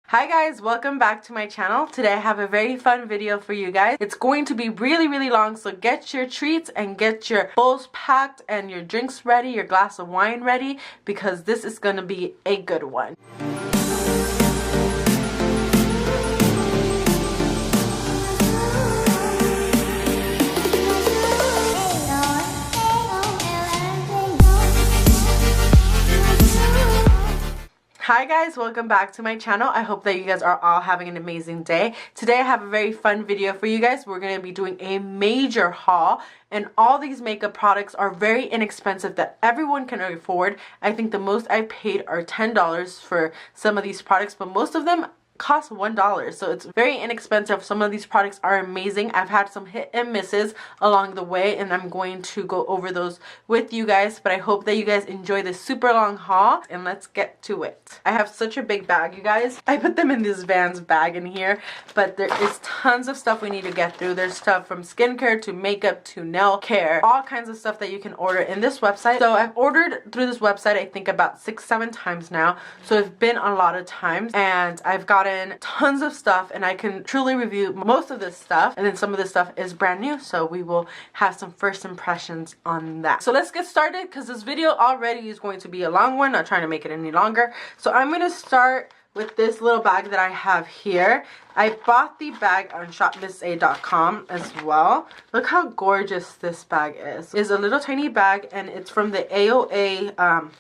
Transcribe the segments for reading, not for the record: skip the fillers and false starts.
Hi guys, welcome back to my channel. Today I have a very fun video for you guys. It's going to be really long, so get your treats and get your bowls packed and your drinks ready, your glass of wine ready, because this is going to be a good one. Hi guys, welcome back to my channel. I hope that you guys are all having an amazing day. Today I have a very fun video for you guys. We're going to be doing a major haul, and all these makeup products are very inexpensive that everyone can afford. I think the most I've paid are $10 for some of these products, but most of them cost $1, so it's very inexpensive. Some of these products are amazing. I've had some hit and misses along the way, and I'm going to go over those with you guys, but I hope that you guys enjoy this super long haul, and let's get to it. I have such a big bag, you guys. I put them in this Vans bag in here, but there is tons of stuff we need to get through. There's stuff from skincare to makeup to nail care, all kinds of stuff that you can order in this website. So I've ordered through this website I think about 6-7 times now, so it's been a lot of times, and I've gotten tons of stuff, and I can truly review most of this stuff, and then some of this stuff is brand new, so we will have some first impressions on that. So let's get started, because this video already is going to be a long one, not trying to make it any longer. So I'm going to start with this little bag that I have here. I bought the bag on Shopmissa.com as well. Look how gorgeous this bag is. It's a little tiny bag, and it's from the AOA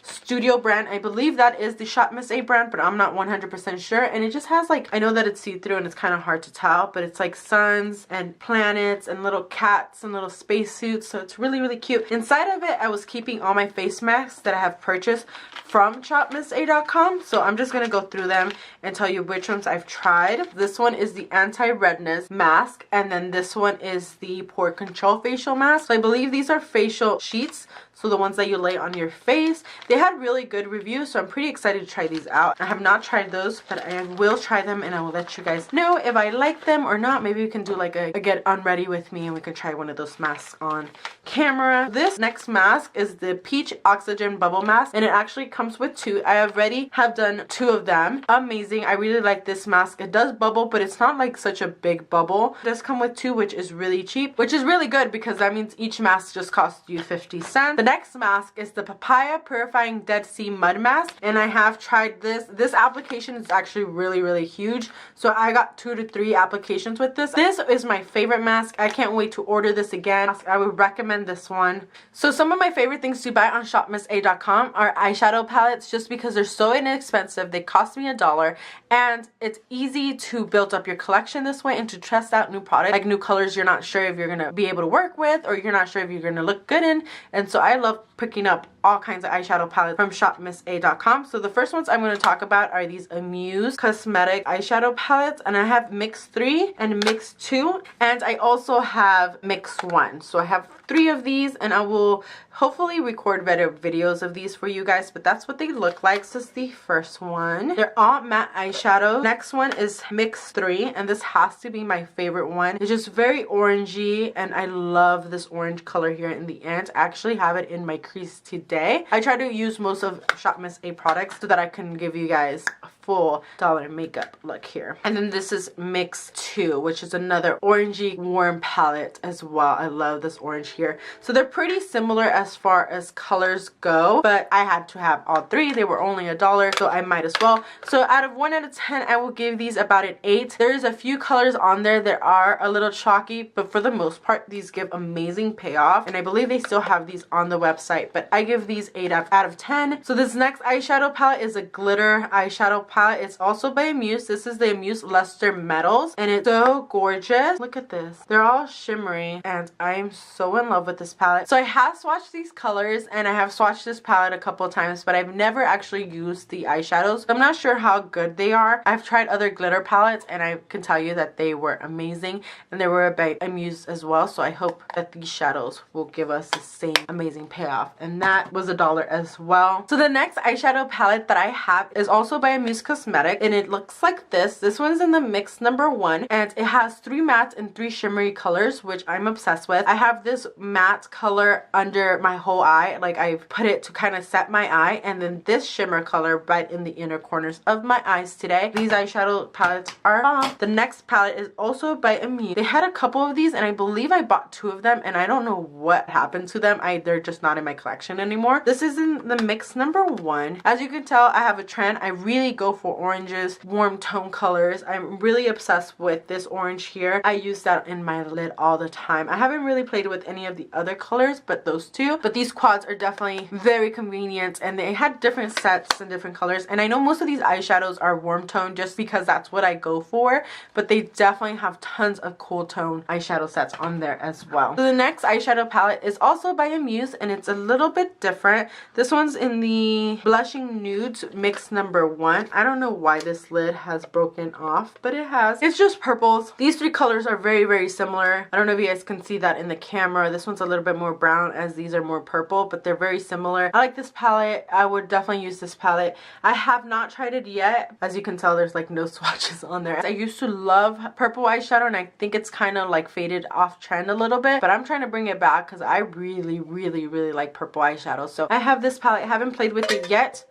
Studio brand. I believe that is the Shopmissa brand, but I'm not 100% sure. And it just has, like, I know that it's see-through and it's kind of hard to tell, but it's like suns and planets and little cats and little spacesuits, so it's really cute. Inside of it, I was keeping all my face masks that I have purchased from Shopmissa.com, so I'm just gonna go through them and tell you which ones I've tried. This one is the anti-redness mask, and then this one is the pore control facial mask. So I believe these are facial sheets, so the ones that you lay on your face. They had really good reviews, so I'm pretty excited to try these out. I have not tried those, but I will try them, and I will let you guys know if I like them or not. Maybe we can do like a get unready with me, and we could try one of those masks on camera. This next mask is the Peach Oxygen Bubble Mask, and it actually comes with two. I already have done 2 of them. Amazing. I really like this mask. It does bubble, but it's not like such a big bubble. It does come with 2, which is really cheap, which is really good because that means each mask just costs you 50 cents. The next mask is the Papaya Purifying Dead Sea Mud Mask, and I have tried this. This application is actually really huge, so I got 2 to 3 applications with this. This is my favorite mask. I can't wait to order this again. I would recommend this one. So some of my favorite things to buy on Shopmissa.com are eyeshadow palettes, just because they're so inexpensive. They cost me $1, and it's easy to build up your collection this way and to test out new products, like new colors you're not sure if you're gonna be able to work with, or you're not sure if you're gonna look good in. And so I love picking up all kinds of eyeshadow palettes from Shopmissa.com. So the first ones I'm going to talk about are these Amuse Cosmetic eyeshadow palettes, and I have Mix 3 and Mix 2, and I also have Mix 1. So I have 3 of these, and I will hopefully record better videos of these for you guys, but that's what they look like. This is the first one. They're all matte eyeshadows. Next one is Mix 3, and this has to be my favorite one. It's just very orangey, and I love this orange color here in the end. I actually have it in my crease today. I try to use most of Shopmissa products so that I can give you guys a full dollar makeup look here. And then this is Mix 2, which is another orangey warm palette as well. I love this orange here. So they're pretty similar as far as colors go, but I had to have all 3. They were only $1, so I might as well. So out of 1 out of 10, I will give these about an 8. There's a few colors on there that are a little chalky, but for the most part, these give amazing payoff, and I believe they still have these on the website, but I give these 8 out of 10. So this next eyeshadow palette is a glitter eyeshadow palette. It's also by Amuse. This is the Amuse Luster Metals, and it's so gorgeous. Look at this. They're all shimmery, and I am so in love with this palette. So I have swatched these colors, and I have swatched this palette a couple of times, but I've never actually used the eyeshadows. I'm not sure how good they are. I've tried other glitter palettes, and I can tell you that they were amazing, and they were by Amuse as well, so I hope that these shadows will give us the same amazing payoff, and that was $1 as well. So the next eyeshadow palette that I have is also by Amuse Cosmetics, and it looks like this. This one's in the mix number 1, and it has 3 matte and 3 shimmery colors, which I'm obsessed with. I have this matte color under my whole eye, like I've put it to kind of set my eye, and then this shimmer color right in the inner corners of my eyes today. These eyeshadow palettes are bomb. The next palette is also by Amuse. They had a couple of these, and I believe I bought 2 of them, and I don't know what happened to them. They're just not in my collection anymore. This is in the mix number 1. As you can tell, I have a trend. I really go for oranges, warm tone colors. I'm really obsessed with this orange here. I use that in my lid all the time. I haven't really played with any of the other colors but those 2. But these quads are definitely very convenient, and they had different sets and different colors. And I know most of these eyeshadows are warm tone just because that's what I go for, but they definitely have tons of cool tone eyeshadow sets on there as well. So the next eyeshadow palette is also by Amuse, and it's a little bit different. This one's in the Blushing Nudes mix number 1. I don't know why this lid has broken off, but it has. It's just purples. These 3 colors are very, very similar. I don't know if you guys can see that in the camera. This one's a little bit more brown as these are more purple, but they're very similar. I like this palette. I would definitely use this palette. I have not tried it yet. As you can tell, there's like no swatches on there. I used to love purple eyeshadow, and I think it's kind of like faded off trend a little bit, but I'm trying to bring it back because I really, really, really like purple eyeshadow. So I have this palette. I haven't played with it yet.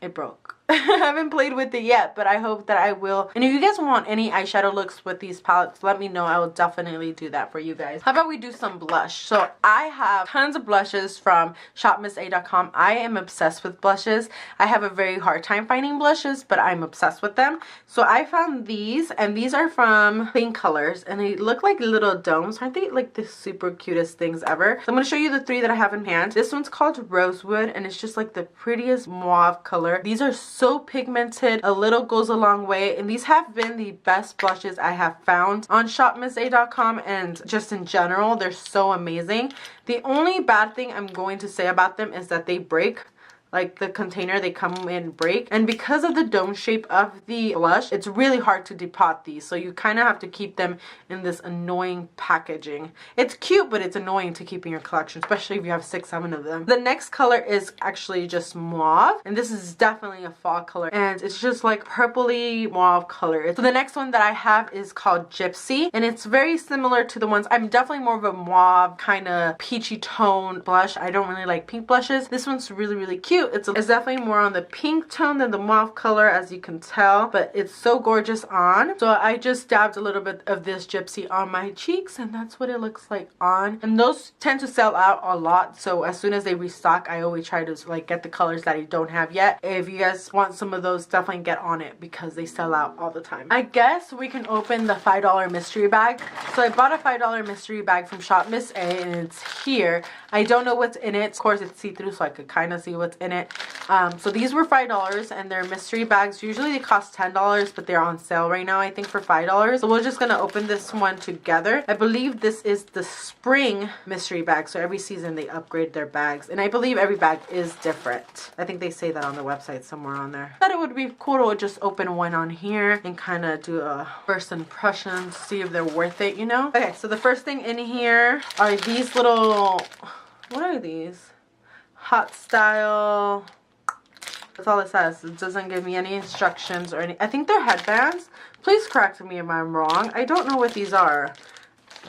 It broke. I haven't played with it yet, but I hope that I will. And if you guys want any eyeshadow looks with these palettes, let me know. I will definitely do that for you guys. How about we do some blush? So I have tons of blushes from Shopmissa.com. I am obsessed with blushes. I have a very hard time finding blushes, but I'm obsessed with them. So I found these, and these are from Clean Colors, and they look like little domes. Aren't they like the super cutest things ever? So I'm going to show you the 3 that I have in hand. This one's called Rosewood, and it's just like the prettiest mauve color. These are so pigmented. A little goes a long way, and these have been the best blushes I have found on Shopmissa.com, and just in general, they're so amazing. The only bad thing I'm going to say about them is that they break. Like the container, they come in break, and because of the dome shape of the blush, it's really hard to depot these, so you kind of have to keep them in this annoying packaging. It's cute, but it's annoying to keep in your collection, especially if you have 6-7 of them. The next color is actually just mauve, and this is definitely a fall color, and it's just like purpley mauve color. So the next one that I have is called Gypsy, and it's very similar to the ones. I'm definitely more of a mauve kind of peachy tone blush. I don't really like pink blushes. This one's really, really cute. It's definitely more on the pink tone than the mauve color, as you can tell, but it's so gorgeous on. So I just dabbed a little bit of this Gypsy on my cheeks, and that's what it looks like on. And those tend to sell out a lot, so as soon as they restock, I always try to like get the colors that I don't have yet. If you guys want some of those, definitely get on it because they sell out all the time. I guess we can open the $5 mystery bag. So I bought a $5 mystery bag from Shopmissa, and it's here. I don't know what's in it. Of course, it's see-through, so I could kind of see what's in it. So these were $5, and they're mystery bags. Usually they cost $10, but they're on sale right now, I think, for $5. So we're just gonna open this one together. I believe this is the spring mystery bag, so every season they upgrade their bags, and I believe every bag is different. I think they say that on the website somewhere on there. I thought it would be cool to just open one on here and kind of do a first impression, see if they're worth it, you know? Okay, so the first thing in here are these little, what are these? Hot Style. That's all it says. It doesn't give me any instructions or any. I think they're headbands. Please correct me if I'm wrong. I don't know what these are.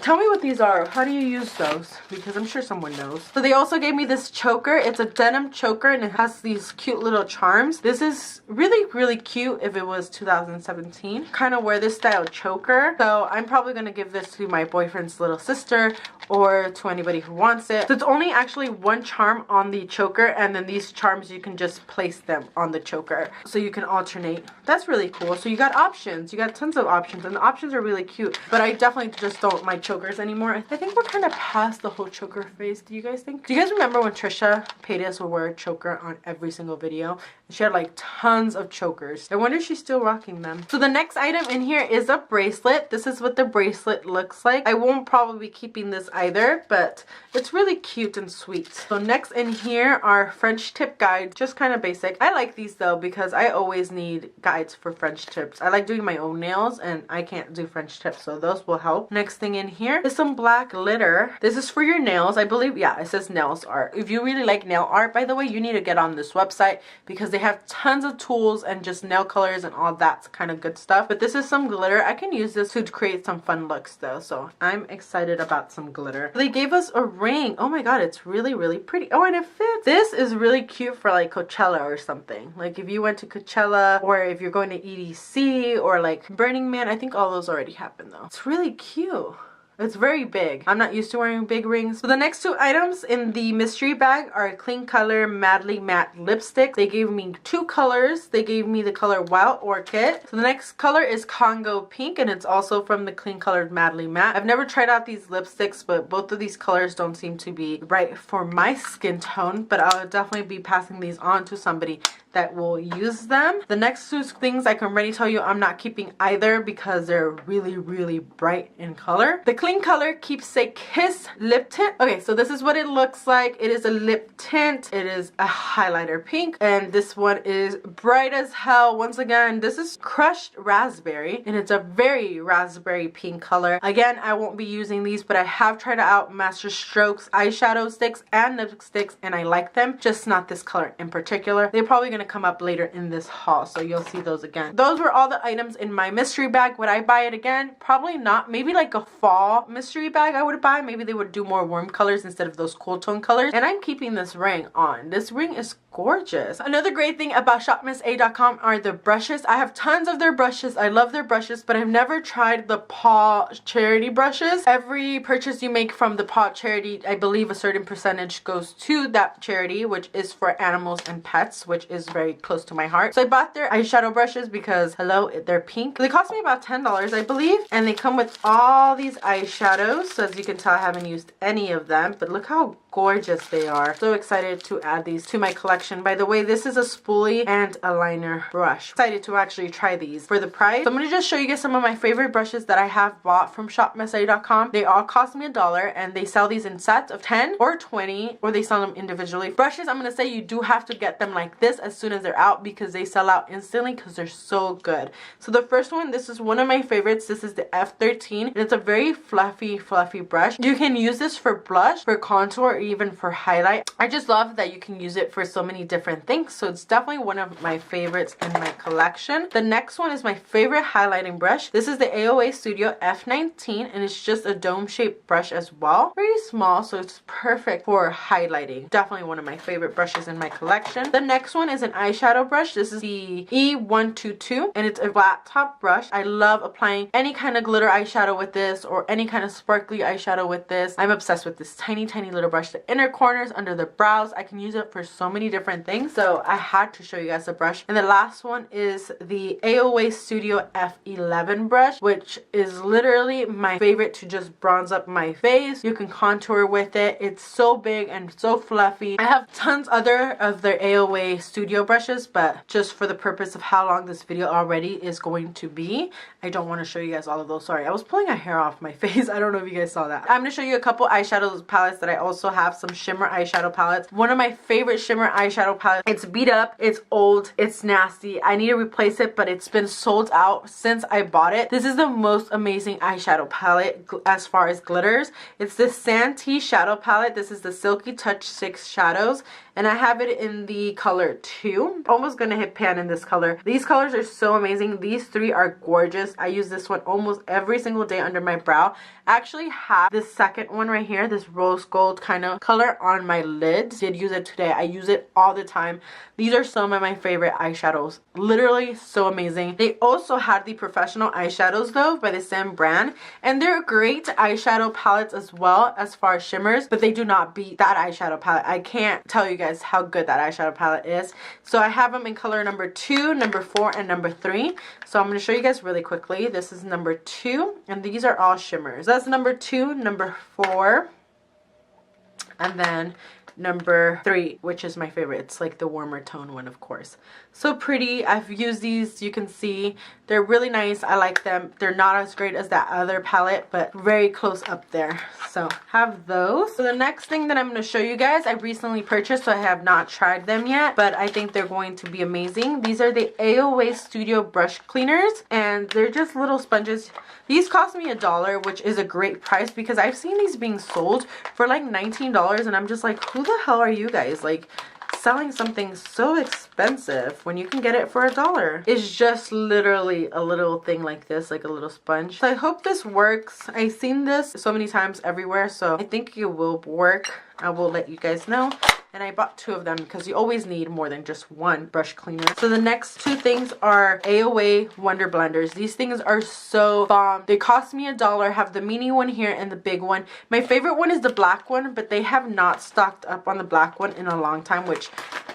Tell me what these are. How do you use those? Because I'm sure someone knows. So they also gave me this choker. It's a denim choker, and it has these cute little charms. This is really, really cute if it was 2017. Kind of wear this style choker. So I'm probably going to give this to my boyfriend's little sister or to anybody who wants it. So it's only actually one charm on the choker, and then these charms, you can just place them on the choker. So you can alternate. That's really cool. So you got options. You got tons of options, and the options are really cute. But I definitely just don't like chokers anymore. I think we're kind of past the whole choker phase. Do you guys think? Do you guys remember when Trisha Paytas would wear a choker on every single video? She had like tons of chokers. I wonder if she's still rocking them. So the next item in here is a bracelet. This is what the bracelet looks like. I won't probably be keeping this either, but it's really cute and sweet. So next in here are French tip guides, just kind of basic. I like these though because I always need guides for French tips. I like doing my own nails and I can't do French tips, so those will help. Next thing in here here is some black glitter. This is for your nails, I believe. Yeah, it says nails art. If you really like nail art, by the way, you need to get on this website because they have tons of tools and just nail colors and all that kind of good stuff. But this is some glitter. I can use this to create some fun looks though, so I'm excited about some glitter. They gave us a ring. Oh my god, it's really, really pretty. Oh, and it fits. This is really cute for like Coachella or something. Like if you went to Coachella, or if you're going to EDC, or like Burning Man. I think all those already happened though. It's really cute. It's very big. I'm not used to wearing big rings. So the next two items in the mystery bag are Clean Color Madly Matte Lipstick. They gave me two colors. They gave me the color Wild Orchid. So the next color is Congo Pink, and it's also from the Clean Colored Madly Matte. I've never tried out these lipsticks, but both of these colors don't seem to be right for my skin tone, but I'll definitely be passing these on to somebody that will use them. The next two things I can already tell you I'm not keeping either because they're really, really bright in color. The Clean Color Keepsake Kiss Lip Tint. Okay, so this is what it looks like. It is a lip tint. It is a highlighter pink, and this one is bright as hell. Once again, this is crushed raspberry, and it's a very raspberry pink color. Again, I won't be using these, but I have tried out Master Strokes eyeshadow sticks and lipsticks, and I like them, just not this color in particular. They're probably gonna come up later in this haul, so you'll see those again. Those were all the items in my mystery bag. Would I buy it again? Probably not. Maybe like a fall mystery bag I would buy. Maybe they would do more warm colors instead of those cool tone colors. And I'm keeping this ring on. This ring is gorgeous. Another great thing about shopmissa.com are the brushes. I have tons of their brushes. I love their brushes, but I've never tried the paw charity brushes. Every purchase you make from the paw charity, I believe a certain percentage goes to that charity, which is for animals and pets, which is very close to my heart. So I bought their eyeshadow brushes because, hello, they're pink. They cost me about $10, I believe, and they come with all these eyeshadows. So as you can tell, I haven't used any of them, but look how gorgeous they are. So excited to add these to my collection. By the way, this is a spoolie and a liner brush. Excited to actually try these for the price. So I'm going to just show you guys some of my favorite brushes that I have bought from shopmissa.com. They all cost me $1, and they sell these in sets of 10 or 20, or they sell them individually. Brushes, I'm going to say you do have to get them like this as soon as they're out because they sell out instantly because they're so good. So the first one, this is one of my favorites. This is the F13, and it's a very fluffy brush. You can use this for blush, for contour, or even for highlight. I just love that you can use it for so many different things, so it's definitely one of my favorites in my collection. The next one is my favorite highlighting brush. This is the AOA Studio F19, and it's just a dome-shaped brush as well. Very small, so it's perfect for highlighting. Definitely one of my favorite brushes in my collection. The next one is an eyeshadow brush. This is the E122, and it's a flat top brush. I love applying any kind of glitter eyeshadow with this, or any kind of sparkly eyeshadow with this. I'm obsessed with this tiny little brush. The inner corners, under the brows, I can use it for so many different things, so I had to show you guys the brush. And the last one is the AOA Studio F11 brush, which is literally my favorite to just bronze up my face. You can contour with it. It's so big and so fluffy. I have tons other of their AOA Studio brushes, but just for the purpose of how long this video already is going to be, I don't want to show you guys all of those. Sorry, I was pulling a hair off my face. I don't know if you guys saw that. I'm going to show you a couple eyeshadow palettes that I also have, some shimmer eyeshadow palettes. One of my favorite shimmer eyeshadow palettes. It's beat up, it's old, it's nasty. I need to replace it, but it's been sold out since I bought it. This is the most amazing eyeshadow palette as far as glitters. It's the Santee Shadow Palette. This is the Silky Touch 6 shadows, and I have it in the color 2. Almost gonna hit pan in this color. These colors are so amazing. These three are gorgeous. I use this one almost every single day under my brow. I actually have this second one right here, this rose gold kind of color on my lids. Did use it today. I use it all the time. These are some of my favorite eyeshadows. Literally so amazing. They also had the professional eyeshadows though by the same brand, and they're great eyeshadow palettes as well as far as shimmers, but they do not beat that eyeshadow palette. I can't tell you guys how good that eyeshadow palette is. So I have them in color number 2, number 4, and number 3. So I'm going to show you guys really quickly. This is number 2, and these are all shimmers. That's number 2, number 4, and then number 3, which is my favorite. It's like the warmer tone one, of course. So pretty. I've used these. You can see they're really nice. I like them. They're not as great as that other palette, but very close up there. So have those. So the next thing that I'm going to show you guys, I recently purchased, so I have not tried them yet, but I think they're going to be amazing. These are the AOA Studio brush cleaners, and they're just little sponges. These cost me $1, which is a great price because I've seen these being sold for like $19, and I'm just like, who the hell are you guys? Like, selling something so expensive when you can get it for $1. It's just literally a little thing like this, like a little sponge. So I hope this works. I've seen this so many times everywhere, so I think it will work. I will let you guys know. And I bought 2 of them because you always need more than just one brush cleaner. So the next 2 things are AOA Wonder Blenders. These things are so bomb. They cost me $1. I have the mini one here and the big one. My favorite one is the black one, but they have not stocked up on the black one in a long time, which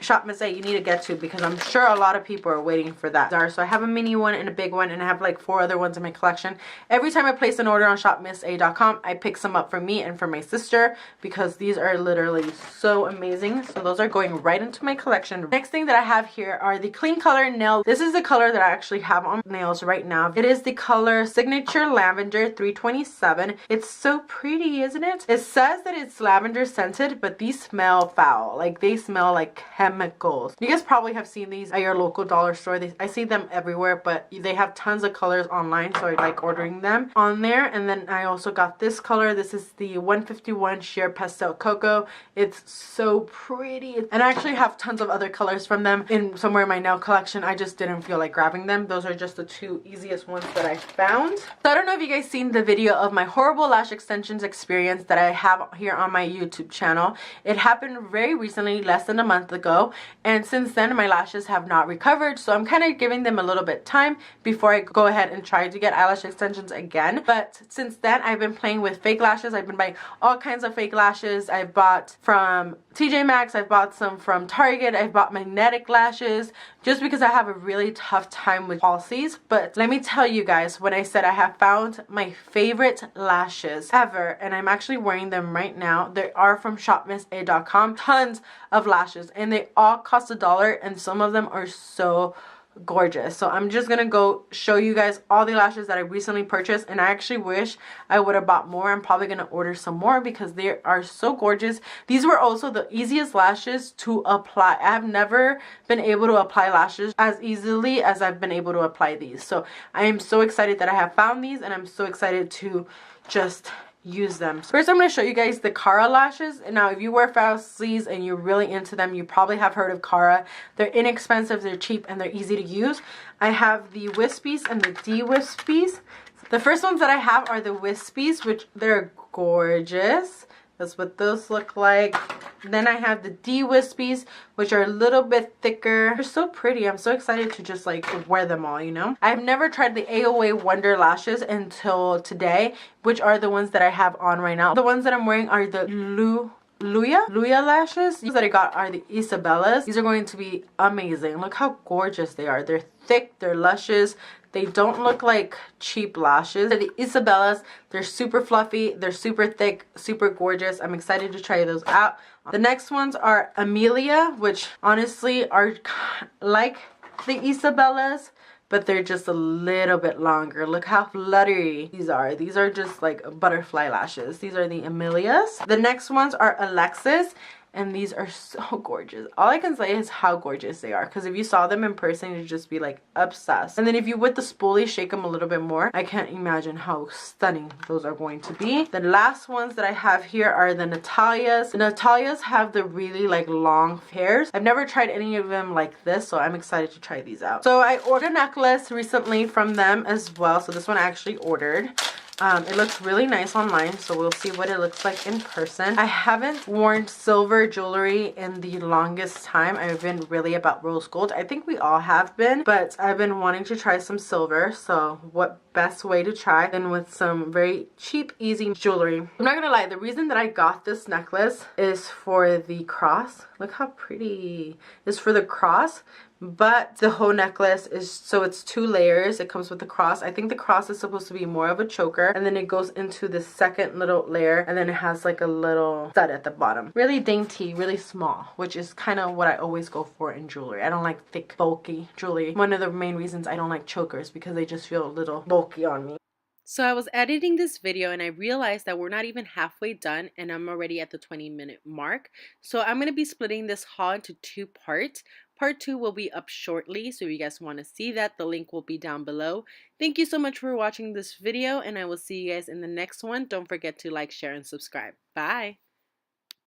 Shopmissa, you need to get to because I'm sure a lot of people are waiting for that. So I have a mini one and a big one, and I have like 4 other ones in my collection. Every time I place an order on shopmissa.com, I pick some up for me and for my sister because these are literally so amazing. So those are going right into my collection. Next thing that I have here are the Clean Color Nail. This is the color that I actually have on nails right now. It is the color Signature Lavender 327. It's so pretty, isn't it? It says that it's lavender scented, but these smell foul. Like, they smell like chemicals. You guys probably have seen these at your local dollar store. I see them everywhere, but they have tons of colors online, so I like ordering them on there. And then I also got this color. This is the 151 Sheer Pastel Cocoa. It's so pretty. And I actually have tons of other colors from them in somewhere in my nail collection. I just didn't feel like grabbing them. Those are just the 2 easiest ones that I found. So I don't know if you guys seen the video of my horrible lash extensions experience that I have here on my YouTube channel. It happened very recently, less than a month ago, and since then my lashes have not recovered, so I'm kind of giving them a little bit time before I go ahead and try to get eyelash extensions again. But since then I've been playing with fake lashes. I've been buying all kinds of fake lashes. I've bought from TJ Maxx, I've bought some from Target, I've bought magnetic lashes just because I have a really tough time with falsies. But let me tell you guys, when I said I have found my favorite lashes ever, and I'm actually wearing them right now. They are from shopmissa.com. Tons of lashes, and they all cost $1, and some of them are so gorgeous. So I'm just gonna go show you guys all the lashes that I recently purchased, and I actually wish I would have bought more. I'm probably gonna order some more because they are so gorgeous. These were also the easiest lashes to apply. I have never been able to apply lashes as easily as I've been able to apply these. So I am so excited that I have found these, and I'm so excited to just use them. First, I'm going to show you guys the Cara lashes. And now, if you wear falsies and you're really into them, you probably have heard of Cara. They're inexpensive, they're cheap, and they're easy to use. I have the Wispies and the De-Wispies. The first ones that I have are the Wispies, which they're gorgeous. That's what those look like. Then I have the De-Wispies, which are a little bit thicker. They're so pretty. I'm so excited to just like wear them all, you know. I've never tried the AOA Wonder lashes until today, which are the ones that I have on right now. The ones that I'm wearing are the Luya lashes. These that I got are the Isabellas. These are going to be amazing. Look how gorgeous they are. They're thick, they're luscious. They don't look like cheap lashes. They're the Isabellas. They're super fluffy. They're super thick, super gorgeous. I'm excited to try those out. The next ones are Amelia, which honestly are like the Isabellas, but they're just a little bit longer. Look how fluttery these are. These are just like butterfly lashes. These are the Amelias. The next ones are Alexis, and these are so gorgeous. All I can say is how gorgeous they are, because if you saw them in person, you'd just be like obsessed. And then if you with the spoolie shake them a little bit more, I can't imagine how stunning those are going to be. The last ones that I have here are the Natalias. The Natalias have the really like long hairs. I've never tried any of them like this, so I'm excited to try these out. So I ordered a necklace recently from them as well. So this one I actually ordered. It looks really nice online, so we'll see what it looks like in person. I haven't worn silver jewelry in the longest time. I've been really about rose gold. I think we all have been, but I've been wanting to try some silver, so what best way to try than with some very cheap, easy jewelry. I'm not gonna lie, the reason that I got this necklace is for the cross. Look how pretty. It's for the cross, but the whole necklace is, so it's 2 layers. It comes with the cross. I think the cross is supposed to be more of a choker, and then it goes into the second little layer, and then it has like a little stud at the bottom. Really dainty, really small, which is kind of what I always go for in jewelry. I don't like thick, bulky jewelry. One of the main reasons I don't like chokers, because they just feel a little bulky on me. So I was editing this video and I realized that we're not even halfway done and I'm already at the 20-minute mark. So I'm going to be splitting this haul into 2 parts. Part 2 will be up shortly, so if you guys want to see that, the link will be down below. Thank you so much for watching this video, and I will see you guys in the next one. Don't forget to like, share, and subscribe. Bye!